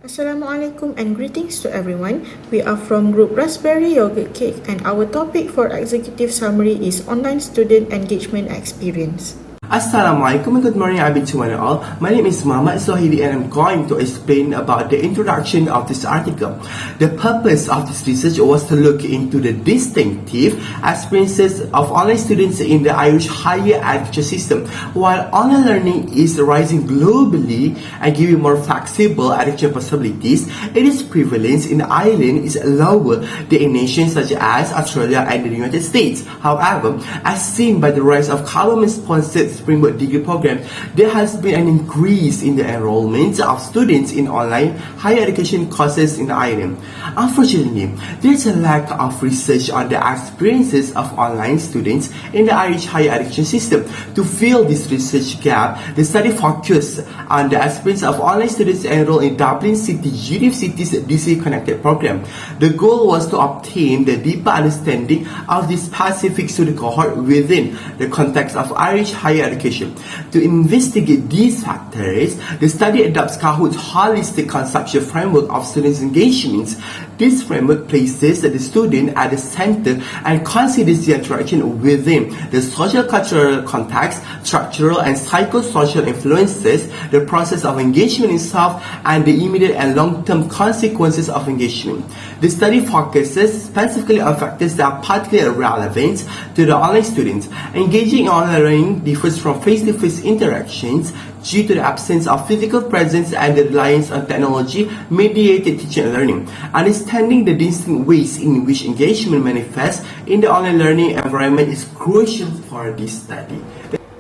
Assalamualaikum and greetings to everyone. We are from Group Raspberry Yogurt Cake and our topic for executive summary is online student engagement experience. Assalamualaikum and good morning, BINTI one and all. My name is Muhammad ZUHAIRI and I'm going to explain about the introduction of this article. The purpose of this research was to look into the distinctive experiences of online students in the Irish higher education system. While online learning is rising globally and giving more flexible education possibilities, its prevalence in Ireland is lower than in nations such as Australia and the United States. However, as seen by the rise of government-sponsored Springboard degree program, there has been an increase in the enrollment of students in online higher education courses in Ireland. Unfortunately, there is a lack of research on the experiences of online students in the Irish higher education system. To fill this research gap, the study focused on the experience of online students enrolled in Dublin City University's DC Connected program. The goal was to obtain the deeper understanding of this specific student cohort within the context of Irish higher education. To investigate these factors, the study adopts Kahoot's holistic conceptual framework of students' engagements. This framework places the student at the center and considers the interaction within the social-cultural context, structural and psychosocial influences, the process of engagement itself, and the immediate and long-term consequences of engagement. The study focuses specifically on factors that are particularly relevant to the online students. Engaging in online learning differs from face-to-face interactions due to the absence of physical presence and the reliance on technology-mediated teaching and learning. Understanding the distinct ways in which engagement manifests in the online learning environment is crucial for this study.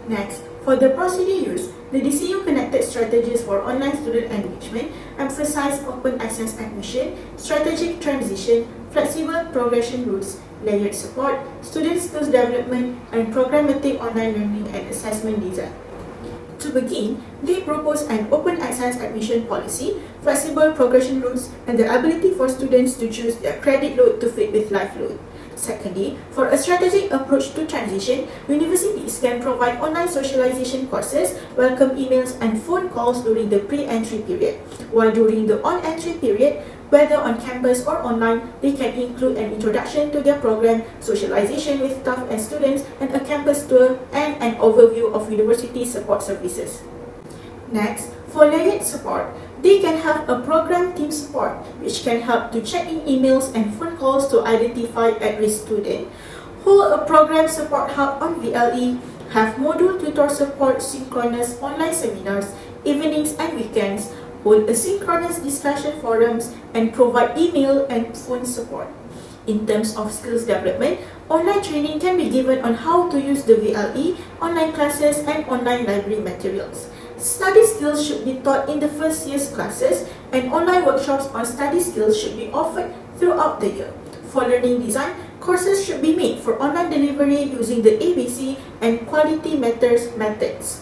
Next, for the procedure used, the DCU Connected Strategies for Online Student Engagement emphasize open access admission, strategic transition, flexible progression routes, layered support, student skills development, and programmatic online learning and assessment design. To begin, they propose an open access admission policy, flexible progression routes, and the ability for students to choose their credit load to fit with life load. Secondly, for a strategic approach to transition, universities can provide online socialization courses, welcome emails, and phone calls during the pre-entry period. While during the on-entry period, whether on campus or online, they can include an introduction to their program, socialization with staff and students, and a campus tour and an overview of university support services. Next, for layered support, they can have a program team support, which can help to check in emails and phone calls to identify at-risk students, hold a program support hub on VLE, have module tutor support synchronous online seminars, evenings and weekends, hold asynchronous discussion forums, and provide email and phone support. In terms of skills development, online training can be given on how to use the VLE, online classes, and online library materials. Study skills should be taught in the first year's classes, and online workshops on study skills should be offered throughout the year. For learning design, courses should be made for online delivery using the ABC and Quality Matters methods.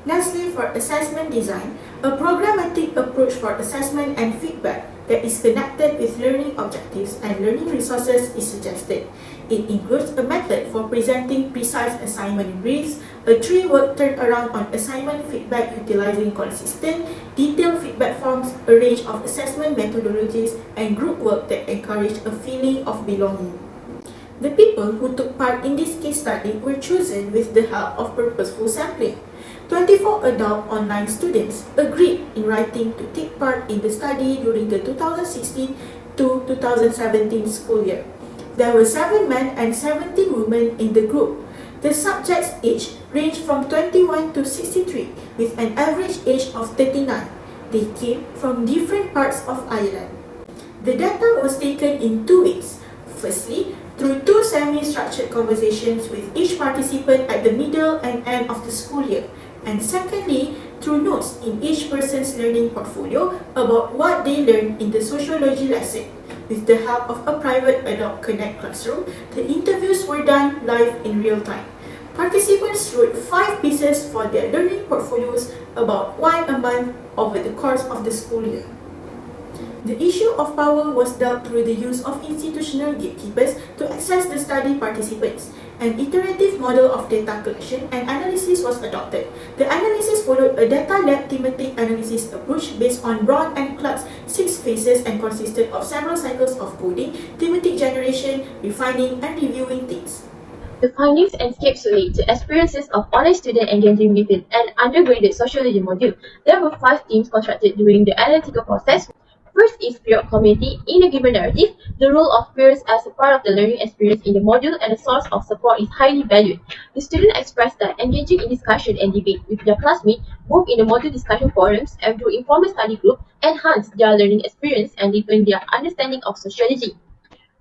Lastly, for assessment design, a programmatic approach for assessment and feedback that is connected with learning objectives and learning resources is suggested. It includes a method for presenting precise assignment briefs, a 3-word turnaround on assignment feedback utilizing consistent, detailed feedback forms, a range of assessment methodologies, and group work that encourage a feeling of belonging. The people who took part in this case study were chosen with the help of purposeful sampling. 24 adult online students agreed in writing to take part in the study during the 2016 to 2017 school year. There were 7 men and 17 women in the group. The subjects' age ranged from 21 to 63, with an average age of 39. They came from different parts of Ireland. The data was taken in 2 ways. Firstly, through 2 semi-structured conversations with each participant at the middle and end of the school year, and secondly, through notes in each person's learning portfolio about what they learned in the sociology lesson. With the help of a private Adobe Connect classroom, the interviews were done live in real time. Participants wrote 5 pieces for their learning portfolios, about 1 a month over the course of the school year. The issue of power was dealt through the use of institutional gatekeepers to access the study participants. An iterative model of data collection and analysis was adopted. The analysis followed a data-led thematic analysis approach based on Brown and Clark's 6 phases and consisted of several cycles of coding, thematic generation, refining, and reviewing themes. The findings encapsulate the experiences of online students engaging with an undergraduate sociology module. There were 5 themes constructed during the analytical process. First is peer community. In a given narrative, the role of peers as a part of the learning experience in the module and a source of support is highly valued. The students expressed that engaging in discussion and debate with their classmates, both in the module discussion forums and through informal study group, enhanced their learning experience and deepened their understanding of sociology.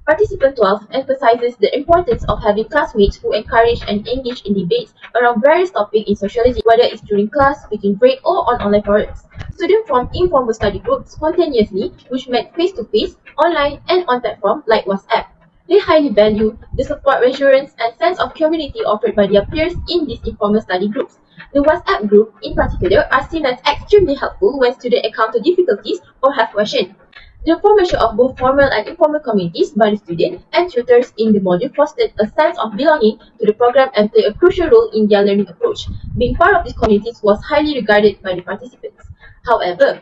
Participant 12 emphasizes the importance of having classmates who encourage and engage in debates around various topics in sociology, whether it's during class, between break, or on online forums. Students formed informal study groups spontaneously, which met face-to-face, online, and on platforms like WhatsApp. They highly value the support, reassurance, and sense of community offered by their peers in these informal study groups. The WhatsApp group, in particular, are seen as extremely helpful when students encounter difficulties or have questions. The formation of both formal and informal communities by the students and tutors in the module fostered a sense of belonging to the program and played a crucial role in their learning approach. Being part of these communities was highly regarded by the participants. However,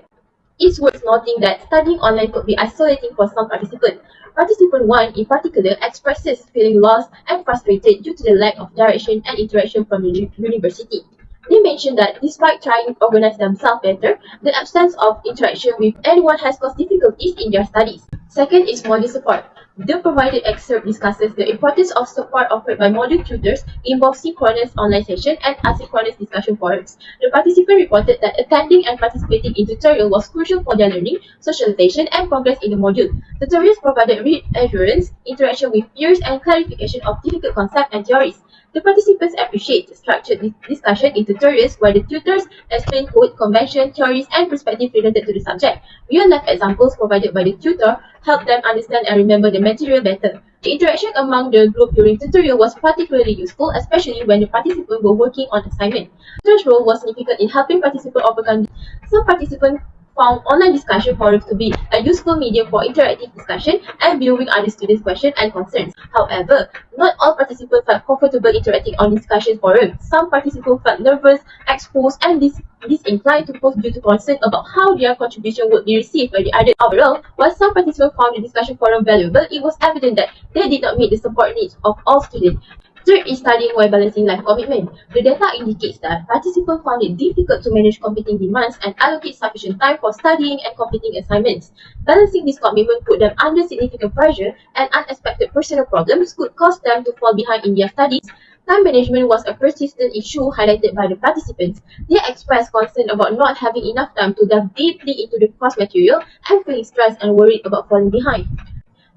it's worth noting that studying online could be isolating for some participants. Participant 1 in particular expresses feeling lost and frustrated due to the lack of direction and interaction from the university. They mentioned that despite trying to organize themselves better, the absence of interaction with anyone has caused difficulties in their studies. Second is module support. The provided excerpt discusses the importance of support offered by module tutors in both synchronous online sessions and asynchronous discussion forums. The participant reported that attending and participating in tutorial was crucial for their learning, socialization, and progress in the module. Tutorials provided reassurance, interaction with peers, and clarification of difficult concepts and theories. The participants appreciate the structured discussion in tutorials where the tutors explain code, convention, theories, and perspectives related to the subject. Real-life examples provided by the tutor help them understand and remember the material better. The interaction among the group during tutorial was particularly useful, especially when the participants were working on assignment. The tutor's role was significant in helping participants overcome. Some participants found online discussion forums to be a useful medium for interactive discussion and viewing other students' questions and concerns. However, not all participants felt comfortable interacting on discussion forums. Some participants felt nervous, exposed, and disinclined to post due to concern about how their contribution would be received by the others. Overall, while some participants found the discussion forum valuable, it was evident that they did not meet the support needs of all students. Third is studying while balancing life commitment. The data indicates that participants found it difficult to manage competing demands and allocate sufficient time for studying and completing assignments. Balancing this commitment put them under significant pressure, and unexpected personal problems could cause them to fall behind in their studies. Time management was a persistent issue highlighted by the participants. They expressed concern about not having enough time to dive deeply into the course material and feeling stressed and worried about falling behind.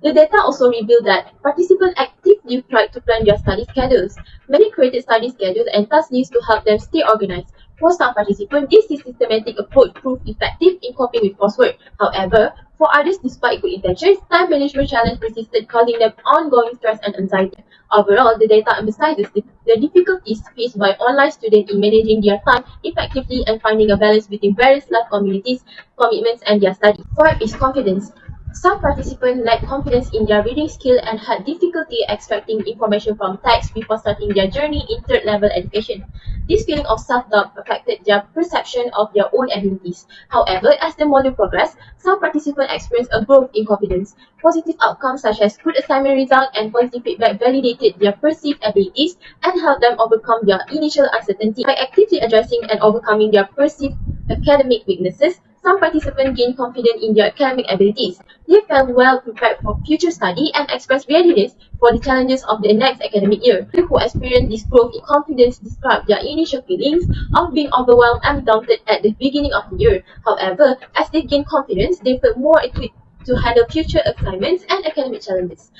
The data also revealed that participants actively tried to plan their study schedules. Many created study schedules and task lists to help them stay organized. For some participants, this systematic approach proved effective in coping with coursework. However, for others, despite good intentions, time management challenge persisted, causing them ongoing stress and anxiety. Overall, the data emphasizes the difficulties faced by online students in managing their time effectively and finding a balance between various life commitments and their studies. Fourth is confidence. Some participants lacked confidence in their reading skill and had difficulty extracting information from text before starting their journey in third-level education. This feeling of self-doubt affected their perception of their own abilities. However, as the module progressed, some participants experienced a growth in confidence. Positive outcomes such as good assignment results and positive feedback validated their perceived abilities and helped them overcome their initial uncertainty. By actively addressing and overcoming their perceived academic weaknesses, some participants gained confidence in their academic abilities. They felt well prepared for future study and expressed readiness for the challenges of the next academic year. People who experienced this growth in confidence described their initial feelings of being overwhelmed and daunted at the beginning of the year. However, as they gained confidence, they felt more equipped to handle future assignments and academic challenges.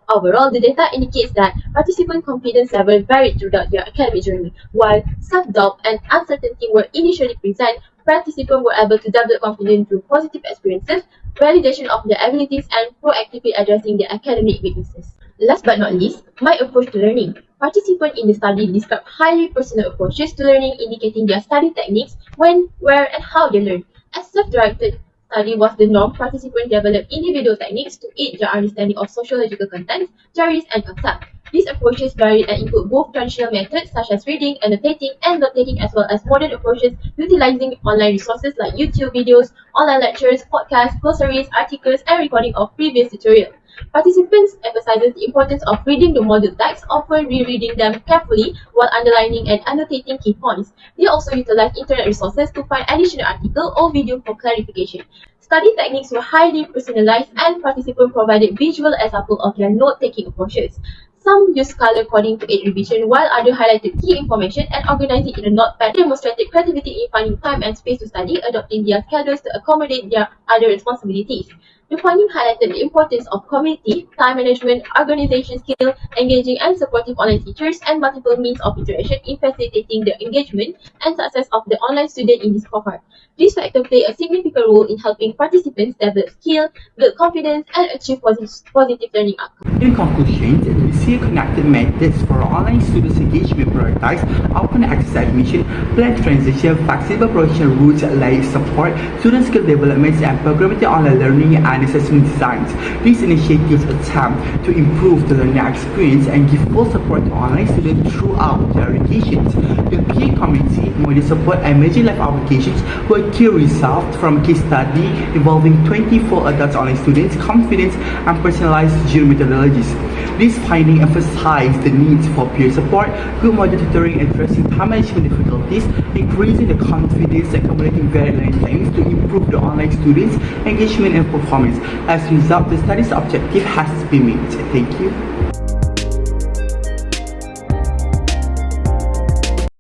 Overall, the data indicates that participant confidence level varied throughout their academic journey. While self-doubt and uncertainty were initially present, participants were able to develop confidence through positive experiences, validation of their abilities, and proactively addressing their academic weaknesses. Last but not least, my approach to learning. Participants in the study described highly personal approaches to learning, indicating their study techniques, when, where, and how they learn. As self-directed study was the norm, participants developed individual techniques to aid their understanding of sociological contents, theories, and concepts. These approaches vary and include both traditional methods such as reading, annotating, and note-taking, as well as modern approaches utilizing online resources like YouTube videos, online lectures, podcasts, glossaries, articles, and recording of previous tutorials. Participants emphasizes the importance of reading the module text, often rereading them carefully while underlining and annotating key points. They also utilize internet resources to find additional article or video for clarification. Study techniques were highly personalized and participants provided visual examples of their note-taking approaches. Some used color coding to aid revision, while others highlighted key information and organized it in a notepad. They demonstrated creativity in finding time and space to study, adopting their schedules to accommodate their other responsibilities. The finding highlighted the importance of community, time management, organization skill, engaging and supportive online teachers, and multiple means of interaction in facilitating the engagement and success of the online student in this cohort. These factors play a significant role in helping participants develop skill, build confidence, and achieve positive learning outcomes. In conclusion, the DCU connected methods for online students engagement prioritize open access admission, planned transition, flexible progression routes, lay support, student skill developments, and programmatic online learning and assessment designs. These initiatives attempt to improve the learning experience and give full support to online students throughout their education. The peer community, MOHD support, and emerging life applications were key results from a case study involving 24 adult online students, confidence, and personalized tutoring methodologies. This finding emphasized the need for peer support, good model tutoring, addressing time management difficulties, increasing the confidence, and accommodating varied learning times to improve the online students' engagement and performance. As a result, the study's objective has been met. Thank you.